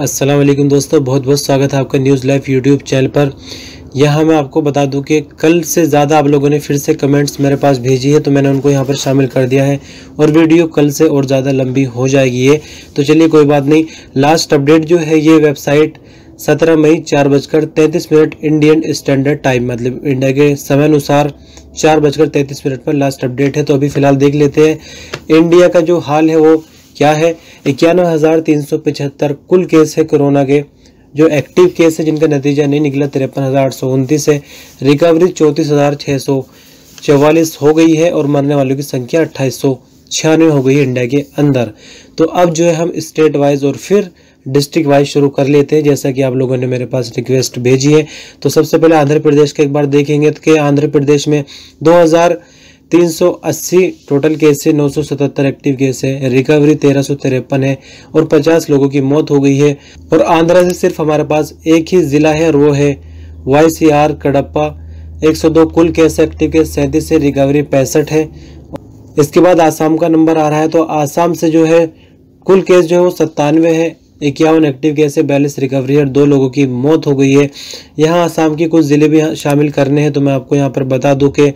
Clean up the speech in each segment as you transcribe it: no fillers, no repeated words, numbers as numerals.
अस्सलाम वालेकुम दोस्तों, बहुत बहुत स्वागत है आपका न्यूज़ लाइव यूट्यूब चैनल पर। यहाँ मैं आपको बता दूं कि कल से ज़्यादा आप लोगों ने फिर से कमेंट्स मेरे पास भेजी है, तो मैंने उनको यहाँ पर शामिल कर दिया है और वीडियो कल से और ज़्यादा लंबी हो जाएगी ये। तो चलिए कोई बात नहीं, लास्ट अपडेट जो है ये वेबसाइट 17 मई 4:33 इंडियन स्टैंडर्ड टाइम, मतलब इंडिया के समय अनुसार 4:33 पर लास्ट अपडेट है। तो अभी फ़िलहाल देख लेते हैं इंडिया का जो हाल है वो क्या है। 91,375 कुल केस है कोरोना के। जो एक्टिव केस है जिनका नतीजा नहीं निकला 53,829 है। रिकवरी 34,644 हो गई है और मरने वालों की संख्या 2896 हो गई है इंडिया के अंदर। तो अब जो है हम स्टेट वाइज और फिर डिस्ट्रिक्ट वाइज शुरू कर लेते हैं, जैसा कि आप लोगों ने मेरे पास रिक्वेस्ट भेजी है। तो सबसे पहले आंध्र प्रदेश का एक बार देखेंगे तो कि आंध्र प्रदेश में 2380 टोटल केस है, 977 एक्टिव केस है, रिकवरी 1353 है और 50 लोगों की मौत हो गई है। और आंध्रा से सिर्फ हमारे पास एक ही जिला है और वो है YCR कडप्पा। 102 कुल केस एक्टिव केस 37 है, रिकवरी 65 है। इसके बाद आसाम का नंबर आ रहा है, तो आसाम से जो है कुल केस जो है वो 97 है, 51 एक्टिव केस है, 42 रिकवरी है और 2 लोगों की मौत हो गई है। यहाँ आसाम के कुछ जिले भी शामिल करने हैं, तो मैं आपको यहाँ पर बता दूं कि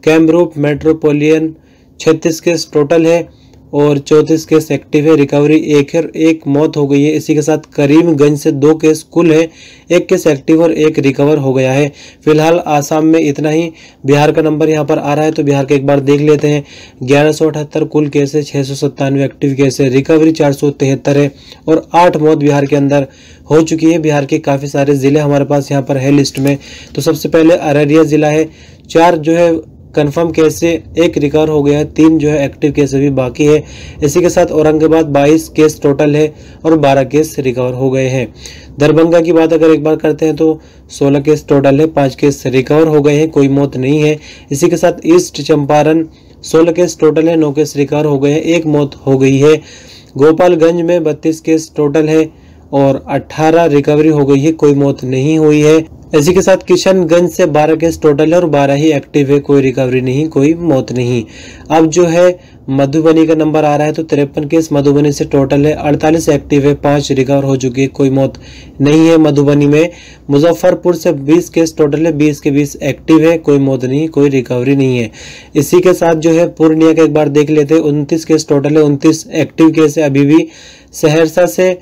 कैमरूप मेट्रोपोलियन 36 केस टोटल है और 34 केस एक्टिव है, रिकवरी 1 है, 1 मौत हो गई है। इसी के साथ करीमगंज से 2 केस कुल है, 1 केस एक्टिव और 1 रिकवर हो गया है। फिलहाल आसाम में इतना ही। बिहार का नंबर यहाँ पर आ रहा है, तो बिहार का एक बार देख लेते हैं। 1178 कुल केस है, 697 एक्टिव केस है, रिकवरी 473 है और 8 मौत बिहार के अंदर हो चुकी है। बिहार के काफ़ी सारे ज़िले हमारे पास यहाँ पर है लिस्ट में। तो सबसे पहले अररिया ज़िला है, 4 जो है कंफर्म केस से 1 रिकवर हो गया है, 3 जो है एक्टिव केस अभी बाकी है। इसी के साथ औरंगाबाद 22 केस टोटल है और 12 केस रिकवर हो गए हैं। दरभंगा की बात अगर एक बार करते हैं तो 16 केस टोटल है, 5 केस रिकवर हो गए हैं, कोई मौत नहीं है। इसी के साथ ईस्ट चंपारण 16 केस टोटल है, 9 केस रिकवर हो गए हैं, 1 मौत हो गई है। गोपालगंज में 32 केस टोटल है और 18 रिकवरी हो गई है, कोई मौत नहीं हुई है। इसी के साथ किशनगंज से 12 केस टोटल है और 12 ही एक्टिव है, कोई रिकवरी नहीं, कोई मौत नहीं। अब जो है मधुबनी का नंबर आ रहा है, तो 53 केस मधुबनी से टोटल है, 48 एक्टिव है, 5 रिकवर हो चुकी है, कोई मौत नहीं है मधुबनी में। मुजफ्फरपुर से 20 केस टोटल है, 20 के 20 एक्टिव है, कोई मौत नहीं, कोई रिकवरी नहीं है। इसी के साथ जो है पूर्णिया का एक बार देख लेते हैं, 29 केस टोटल है, 29 एक्टिव केस है अभी भी। सहरसा से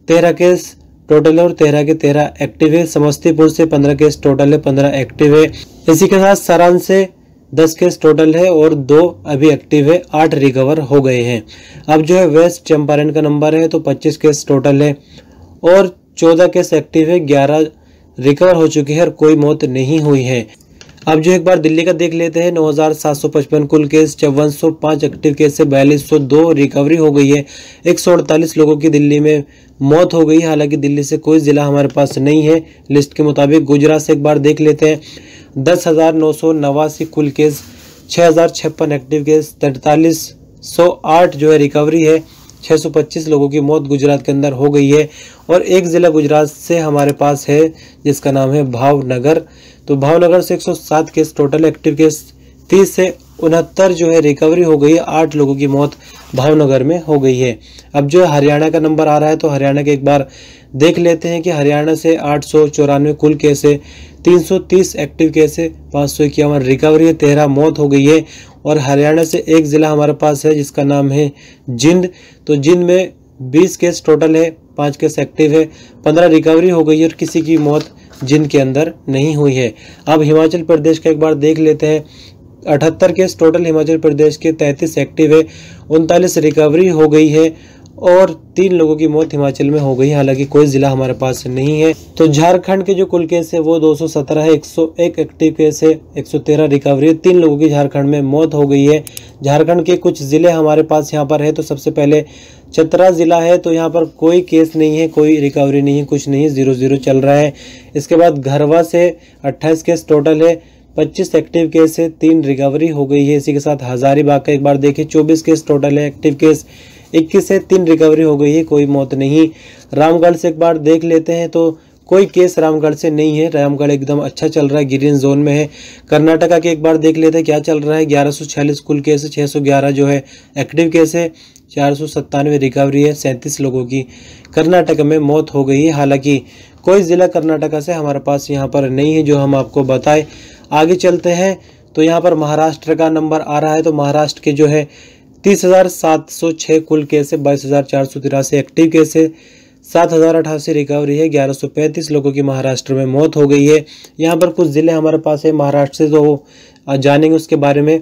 13 केस टोटल है और 13 के 13 एक्टिव है। समस्तीपुर से 15 केस टोटल है, 15 एक्टिव है। इसी के साथ सरान से 10 केस टोटल है और 2 अभी एक्टिव है, 8 रिकवर हो गए हैं। अब जो है वेस्ट चंपारण का नंबर है, तो 25 केस टोटल है और 14 केस एक्टिव है, 11 रिकवर हो चुके हैं और कोई मौत नहीं हुई है। अब जो एक बार दिल्ली का देख लेते हैं, 9,755 कुल केस, 5405 एक्टिव केस से 4202 रिकवरी हो गई है, 148 लोगों की दिल्ली में मौत हो गई। हालांकि दिल्ली से कोई जिला हमारे पास नहीं है लिस्ट के मुताबिक। गुजरात से एक बार देख लेते हैं, 10,989 कुल केस, 6,056 एक्टिव केस, 4308 जो है रिकवरी है, 625 लोगों की मौत गुजरात के अंदर हो गई है। और एक ज़िला गुजरात से हमारे पास है जिसका नाम है भावनगर। तो भावनगर से 107 केस टोटल एक्टिव केस, 30 से 69 जो है रिकवरी हो गई है, 8 लोगों की मौत भावनगर में हो गई है। अब जो हरियाणा का नंबर आ रहा है, तो हरियाणा के एक बार देख लेते हैं कि हरियाणा से 894 कुल केस है, 330 एक्टिव केस है, 551 रिकवरी है, 13 मौत हो गई है। और हरियाणा से एक ज़िला हमारे पास है जिसका नाम है जिंद। तो जिंद में 20 केस टोटल है, 5 केस एक्टिव है, 15 रिकवरी हो गई है और किसी की मौत जिंद के अंदर नहीं हुई है। अब हिमाचल प्रदेश का एक बार देख लेते हैं, 78 केस टोटल हिमाचल प्रदेश के, 33 एक्टिव है, 39 रिकवरी हो गई है और 3 लोगों की मौत हिमाचल में हो गई। हालांकि कोई ज़िला हमारे पास नहीं है। तो झारखंड के जो कुल केस है वो 217 है, 101 एक्टिव केस है, 113 रिकवरी है, 3 लोगों की झारखंड में मौत हो गई है। झारखंड के कुछ ज़िले हमारे पास यहाँ पर है, तो सबसे पहले चतरा ज़िला है, तो यहाँ पर कोई केस नहीं है, कोई रिकवरी नहीं है, कुछ नहीं, 0-0 चल रहा है। इसके बाद घरवा से 28 केस टोटल है, 25 एक्टिव केस है, 3 रिकवरी हो गई है। इसी के साथ हजारीबाग का एक बार देखें, 24 केस टोटल है, एक्टिव केस 21 है, 3 रिकवरी हो गई है, कोई मौत नहीं। रामगढ़ से एक बार देख लेते हैं, तो कोई केस रामगढ़ से नहीं है, रामगढ़ एकदम अच्छा चल रहा है, ग्रीन जोन में है। कर्नाटका के एक बार देख लेते हैं क्या चल रहा है, 1146 कुल केस है, 611 जो है एक्टिव केस है, 497 रिकवरी है, 37 लोगों की कर्नाटक में मौत हो गई है। हालांकि कोई जिला कर्नाटक से हमारे पास यहाँ पर नहीं है जो हम आपको बताए। आगे चलते हैं तो यहाँ पर महाराष्ट्र का नंबर आ रहा है। तो महाराष्ट्र के जो है 30,706 कुल केस है, 22,483 एक्टिव केस है, 7,088 रिकवरी है, 1135 लोगों की महाराष्ट्र में मौत हो गई है। यहाँ पर कुछ ज़िले हमारे पास है महाराष्ट्र से, तो जानेंगे उसके बारे में।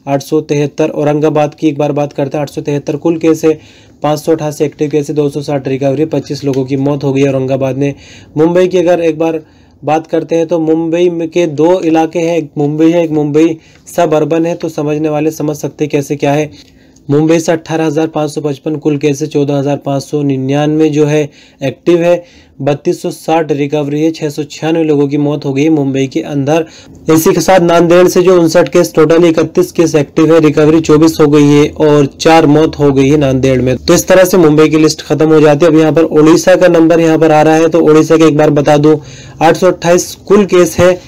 873 औरंगाबाद की एक बार बात करते हैं। 873 कुल केस है, 588 एक्टिव केस है, 260 रिकवरी, 25 लोगों की मौत हो गई है औरंगाबाद में। मुंबई की अगर एक बार बात करते हैं तो मुंबई में के 2 इलाके हैं, एक मुंबई है, एक मुंबई सब अर्बन है। तो समझने वाले समझ सकते हैं कैसे क्या है। मुंबई से 18,555 कुल केस है, 14,599 जो है एक्टिव है, 3260 रिकवरी है, 696 लोगों की मौत हो गई है मुंबई के अंदर। इसी के साथ नांदेड़ से जो 59 केस, टोटल 31 केस एक्टिव है, रिकवरी 24 हो गई है और 4 मौत हो गई है नांदेड़ में। तो इस तरह से मुंबई की लिस्ट खत्म हो जाती है। अब यहाँ पर उड़ीसा का नंबर यहाँ पर आ रहा है। तो उड़ीसा के एक बार बता दूं, 828 कुल केस है,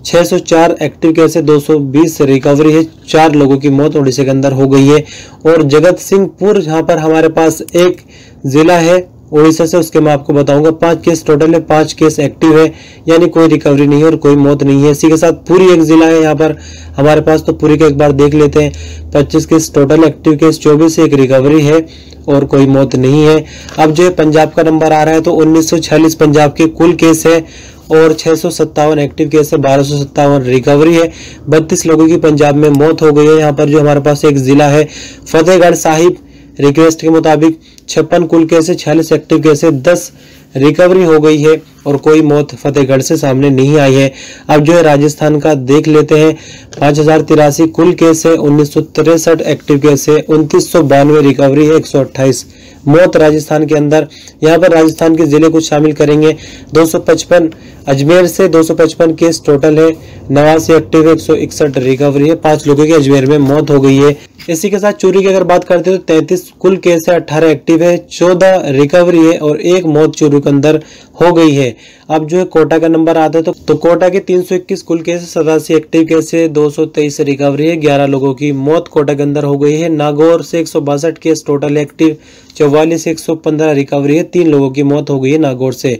604 एक्टिव केस है, 220 रिकवरी है, 4 लोगों की मौत उड़ीसा के अंदर हो गई है। और जगत सिंहपुर यहाँ पर हमारे पास एक जिला है उड़ीसा से, उसके मैं आपको बताऊंगा। 5 केस टोटल है, 5 केस एक्टिव है, यानी कोई रिकवरी नहीं है और कोई मौत नहीं है। इसी के साथ पूरी एक जिला है यहाँ पर हमारे पास, तो पूरी का एक बार देख लेते हैं। 25 केस टोटल एक्टिव केस, 24 एक रिकवरी है और कोई मौत नहीं है। अब जो है पंजाब का नंबर आ रहा है। तो 1946 पंजाब के कुल केस है और 657 एक्टिव केस है, 1257 रिकवरी है, 32 लोगों की पंजाब में मौत हो गई है। यहाँ पर जो हमारे पास एक जिला है फतेहगढ़ साहिब, रिक्वेस्ट के मुताबिक 56 कुल केस है, 46 एक्टिव केस है, 10 रिकवरी हो गई है और कोई मौत फतेहगढ़ से सामने नहीं आई है। अब जो है राजस्थान का देख लेते हैं। 5083 कुल केस है, 1963 एक्टिव केस है, 2992 रिकवरी है, 128 मौत राजस्थान के अंदर। यहाँ पर राजस्थान के जिले कुछ शामिल करेंगे। 255 अजमेर से 255 केस टोटल है, 89 एक्टिव है, 161 रिकवरी है, 5 लोगों की अजमेर में मौत हो गई है। इसी के साथ चोरी की अगर बात करते हैं तो 33 कुल केस है, 18 एक्टिव है, 14 रिकवरी है और 1 मौत चोरी के अंदर हो गई है। अब जो है कोटा का नंबर आता है तो कोटा के 321 कुल केस है, 87 एक्टिव केस है, 223 रिकवरी है, 11 लोगों की मौत कोटा के अंदर हो गई है। नागौर से 162 केस टोटल एक्टिव, 44 115 रिकवरी है, 3 लोगों की मौत हो गई है नागौर से।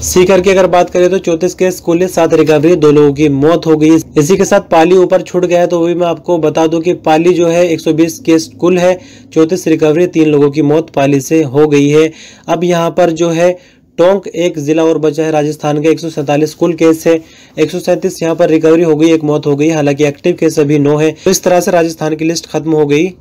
सीकर की अगर बात करें तो 34 केस कुल है, 7 रिकवरी, 2 लोगों की मौत हो गई। इसी के साथ पाली ऊपर छूट गया है, तो भी मैं आपको बता दूं कि पाली जो है 120 केस कुल है, 34 रिकवरी, 3 लोगों की मौत पाली से हो गई है। अब यहाँ पर जो है टोंक एक जिला और बचा है राजस्थान का, 147 कुल केस है, 137 यहाँ पर रिकवरी हो गई, 1 मौत हो गई। हालांकि एक्टिव केस अभी 9 है। तो इस तरह से राजस्थान की लिस्ट खत्म हो गई।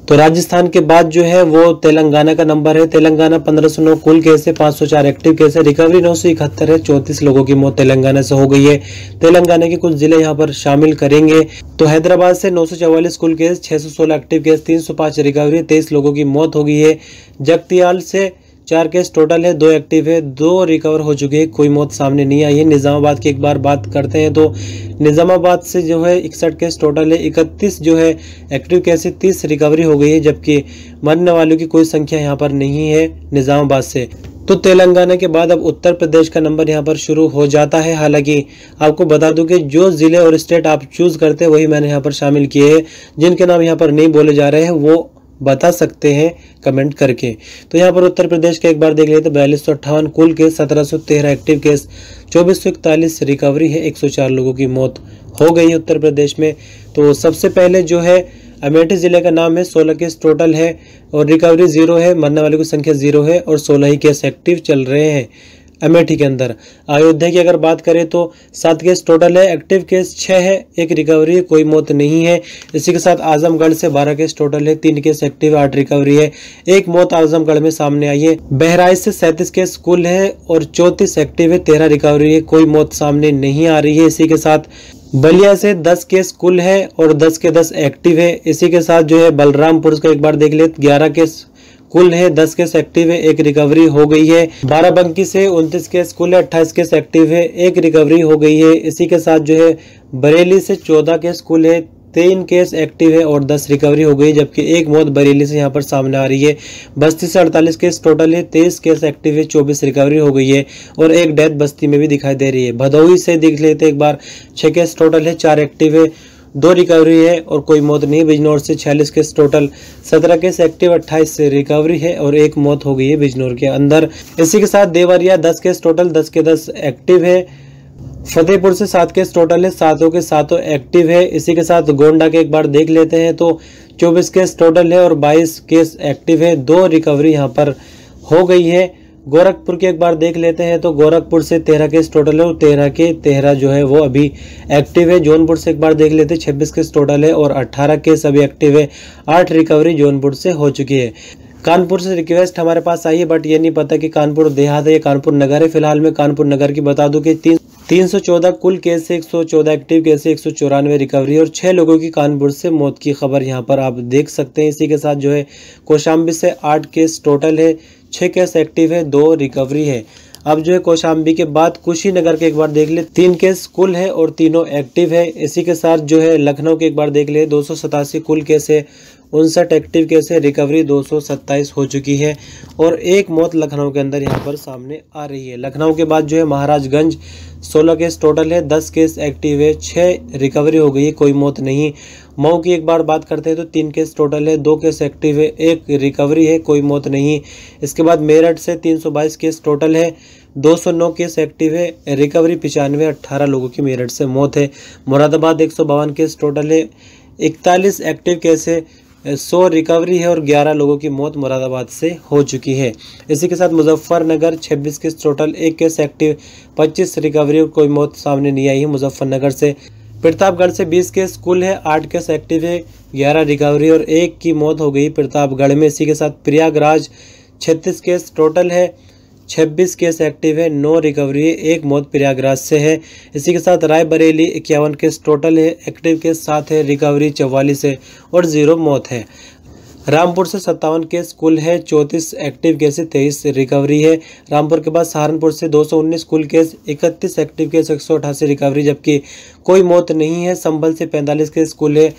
तो राजस्थान के बाद जो है वो तेलंगाना का नंबर है। तेलंगाना 1509 कुल केस है, 504 एक्टिव केस है, रिकवरी 971 है, 34 लोगों की मौत तेलंगाना से हो गई है। तेलंगाना के कुछ जिले यहाँ पर शामिल करेंगे। तो हैदराबाद से 944 कुल केस, 616 एक्टिव केस, 305 रिकवरी, 23 लोगों की मौत हो गई है। जगतियाल से 4 केस टोटल है, 2 एक्टिव है, 2 रिकवर हो चुके हैं, कोई मौत सामने नहीं आई है। निजामाबाद की एक बार बात करते हैं तो निजामाबाद से जो है 61 केस टोटल है, 31 जो है एक्टिव केस है, 30 रिकवरी हो गई है, जबकि मरने वालों की कोई संख्या यहाँ पर नहीं है निजामाबाद से। तो तेलंगाना के बाद अब उत्तर प्रदेश का नंबर यहाँ पर शुरू हो जाता है। हालांकि आपको बता दूं कि जो जिले और स्टेट आप चूज करते हैं वही मैंने यहाँ पर शामिल किए हैं। जिनके नाम यहाँ पर नहीं बोले जा रहे हैं वो बता सकते हैं कमेंट करके। तो यहाँ पर उत्तर प्रदेश के एक बार देख लेते हैं। 4258 कुल केस, 1713 एक्टिव केस, 2441 रिकवरी है, 104 लोगों की मौत हो गई है उत्तर प्रदेश में। तो सबसे पहले जो है अमेठी जिले का नाम है, 16 केस टोटल है और रिकवरी 0 है, मरने वालों की संख्या 0 है और 16 ही केस एक्टिव चल रहे हैं अमेठी के अंदर। अयोध्या की अगर बात करें तो 7 केस टोटल है, एक्टिव केस 6 है, 1 रिकवरी है, कोई मौत नहीं है। इसी के साथ आजमगढ़ से 12 केस टोटल है, 3 केस एक्टिव, 8 रिकवरी है, 1 मौत आजमगढ़ में सामने आई है। बहराइच से 37 केस कुल है और 34 एक्टिव है, 13 रिकवरी है, कोई मौत सामने नहीं आ रही है। इसी के साथ बलिया से 10 केस कुल है और 10 के 10 एक्टिव है। इसी के साथ जो है बलरामपुर का एक बार देख ले, 11 केस कुल है, 10 केस एक्टिव है, 1 रिकवरी हो गई है। बाराबंकी से 29 केस कुल है, 28 केस एक्टिव है, 1 रिकवरी हो गई है। इसी के साथ जो है बरेली से 14 केस कुल है, 3 केस एक्टिव है और 10 रिकवरी हो गई, जबकि 1 मौत बरेली से यहाँ पर सामने आ रही है। बस्ती से 48 केस टोटल है, 23 केस एक्टिव है, 24 रिकवरी हो गई है और 1 डेथ बस्ती में भी दिखाई दे रही है। भदोही से देख लेते एक बार, 6 केस टोटल है, 4 एक्टिव है, 2 रिकवरी है और कोई मौत नहीं। बिजनौर से 46 केस टोटल, 17 केस एक्टिव, 28 से रिकवरी है और 1 मौत हो गई है बिजनौर के अंदर। इसी के साथ देवरिया 10 केस टोटल, 10 के 10 एक्टिव है। फतेहपुर से 7 केस टोटल है, 7 के 7 एक्टिव है। इसी के साथ गोंडा के एक बार देख लेते हैं तो 24 केस टोटल है और 22 केस एक्टिव है, 2 रिकवरी यहाँ पर हो गई है। गोरखपुर के एक बार देख लेते हैं तो गोरखपुर से 13 केस टोटल है और 13 के 13 जो है वो अभी एक्टिव है। जौनपुर से एक बार देख लेते हैं, 26 केस टोटल है और 18 केस अभी एक्टिव है, 8 रिकवरी जौनपुर से हो चुकी है। कानपुर से रिक्वेस्ट हमारे पास आई है, बट ये नहीं पता कि कानपुर देहात है या कानपुर नगर है। फिलहाल मैं कानपुर नगर की बता दूं कि 314 कुल केस से 114 एक्टिव केस से 194 रिकवरी और 6 लोगों की कानपुर से मौत की खबर यहाँ पर आप देख सकते हैं। इसी के साथ जो है कौशाम्बी से 8 केस टोटल है, 6 केस एक्टिव है, 2 रिकवरी है। अब जो है कौशाम्बी के बाद कुशीनगर के एक बार देख ले, 3 केस कुल है और तीनों एक्टिव है। इसी के साथ जो है लखनऊ के एक बार देख ले, 287 कुल केस है, 59 एक्टिव केस है, रिकवरी 227 हो चुकी है और 1 मौत लखनऊ के अंदर यहाँ पर सामने आ रही है। लखनऊ के बाद जो है महाराजगंज 16 केस टोटल है, 10 केस एक्टिव है, 6 रिकवरी हो गई है, कोई मौत नहीं। मऊ की एक बार बात करते हैं तो 3 केस टोटल है, 2 केस एक्टिव है, 1 रिकवरी है, कोई मौत नहीं। इसके बाद मेरठ से 322 केस टोटल है, 209 केस एक्टिव है, रिकवरी 95, 18 लोगों की मेरठ से मौत है। मुरादाबाद 152 केस टोटल है, 41 एक्टिव केस है, 100 रिकवरी है और 11 लोगों की मौत मुरादाबाद से हो चुकी है। इसी के साथ Muzaffarnagar 26 case total, 1 case active, 25 recovery और कोई मौत सामने नहीं आई है मुजफ्फरनगर से। प्रतापगढ़ से 20 केस कुल है, 8 केस एक्टिव है, 11 रिकवरी और 1 की मौत हो गई प्रतापगढ़ में। इसी के साथ प्रयागराज 36 केस टोटल है, 26 केस एक्टिव है, 9 रिकवरी है, 1 मौत प्रयागराज से है। इसी के साथ रायबरेली 51 केस टोटल है, एक्टिव केस 7 है, रिकवरी 44 है और 0 मौत है। रामपुर से 57 केस कुल है, 34 एक्टिव केस है, 23 रिकवरी है। रामपुर के बाद सहारनपुर से 219 कुल केस, 31 एक्टिव केस, 188 रिकवरी, जबकि कोई मौत नहीं है। संभल से 45 केस कुल है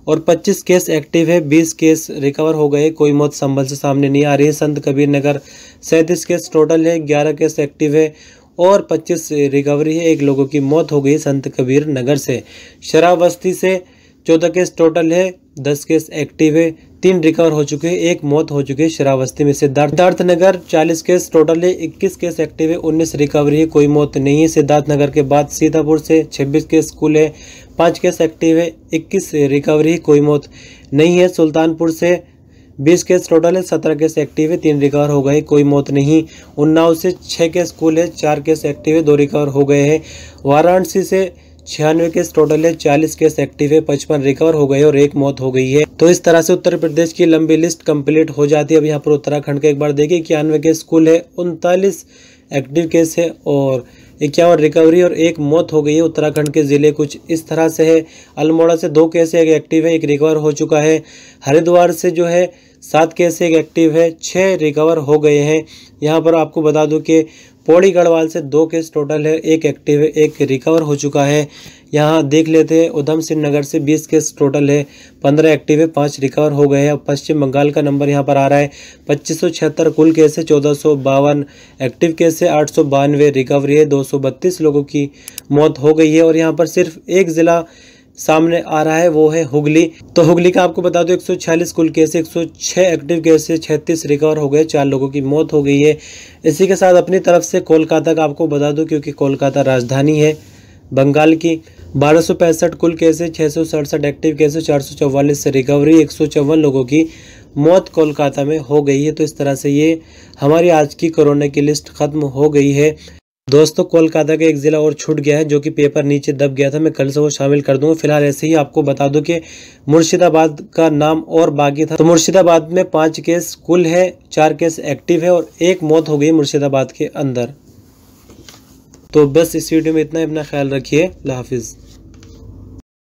और 25 केस एक्टिव है, 20 केस रिकवर हो गए, कोई मौत संभल से सामने नहीं आ रही है। संत कबीर नगर 37 केस टोटल है, 11 केस एक्टिव है और 25 रिकवरी है, 1 लोगों की मौत हो गई संत कबीर नगर से। श्रावस्ती से 14 केस टोटल है, 10 केस एक्टिव है, 3 रिकवर हो चुके हैं, 1 मौत हो चुकी है श्रावस्ती में। सिद्धार्थ नगर 40 केस टोटल है, 21 केस एक्टिव है, 19 रिकवरी है, कोई मौत नहीं है। सिद्धार्थ नगर के बाद सीतापुर से 26 केस कुल है, 5 केस एक्टिव है, 21 रिकवरी है, कोई मौत नहीं है। सुल्तानपुर से 20 केस टोटल है, 17 केस एक्टिव है, 3 रिकवर हो गए, कोई मौत नहीं। उन्नाव से 6 केस कुल है, 4 केस एक्टिव है, 2 रिकवर हो गए हैं। वाराणसी से 96 केस टोटल है, 40 केस एक्टिव है, 55 रिकवर हो गए और 1 मौत हो गई है। तो इस तरह से उत्तर प्रदेश की लंबी लिस्ट कंप्लीट हो जाती है। अब यहाँ पर उत्तराखंड का एक बार देखिए, 91 केस कुल है, 39 एक्टिव केस है और 51 रिकवरी और 1 मौत हो गई है। उत्तराखंड के जिले कुछ इस तरह से है। अल्मोड़ा से 2 केस है, 1 एक्टिव है, 1 रिकवर हो चुका है। हरिद्वार से जो है 7 केस 1 एक्टिव है, 6 रिकवर हो गए हैं। यहाँ पर आपको बता दूं कि पौड़ी गढ़वाल से 2 केस टोटल है, 1 एक्टिव है, 1 रिकवर हो चुका है। यहाँ देख लेते हैं उधम सिंह नगर से 20 केस टोटल है, 15 एक्टिव है, 5 रिकवर हो गए हैं। पश्चिम बंगाल का नंबर यहाँ पर आ रहा है 2576 कुल केस है, 1452 एक्टिव केस है, 892 रिकवरी है, 232 लोगों की मौत हो गई है। और यहाँ पर सिर्फ एक जिला सामने आ रहा है, वो है हुगली। तो हुगली का आपको बता दो 146 कुल केस, 106 एक्टिव केस है, 36 रिकवर हो गए, 4 लोगों की मौत हो गई है। इसी के साथ अपनी तरफ से कोलकाता का आपको बता दूं, क्योंकि कोलकाता राजधानी है बंगाल की। 1265 कुल केस है, 667 एक्टिव केस है, 444 से रिकवरी, 154 लोगों की मौत कोलकाता में हो गई है। तो इस तरह से ये हमारी आज की कोरोना की लिस्ट खत्म हो गई है। दोस्तों, कोलकाता का एक जिला और छूट गया है, जो कि पेपर नीचे दब गया था, मैं कल से वो शामिल कर दूंगा। फिलहाल ऐसे ही आपको बता दूं कि मुर्शिदाबाद का नाम और बाकी था। तो मुर्शिदाबाद में 5 केस कुल है, 4 केस एक्टिव है और 1 मौत हो गई मुर्शिदाबाद के अंदर। तो बस इस वीडियो में इतना ही। अपना ख्याल रखिए। अल्लाह हाफिज़।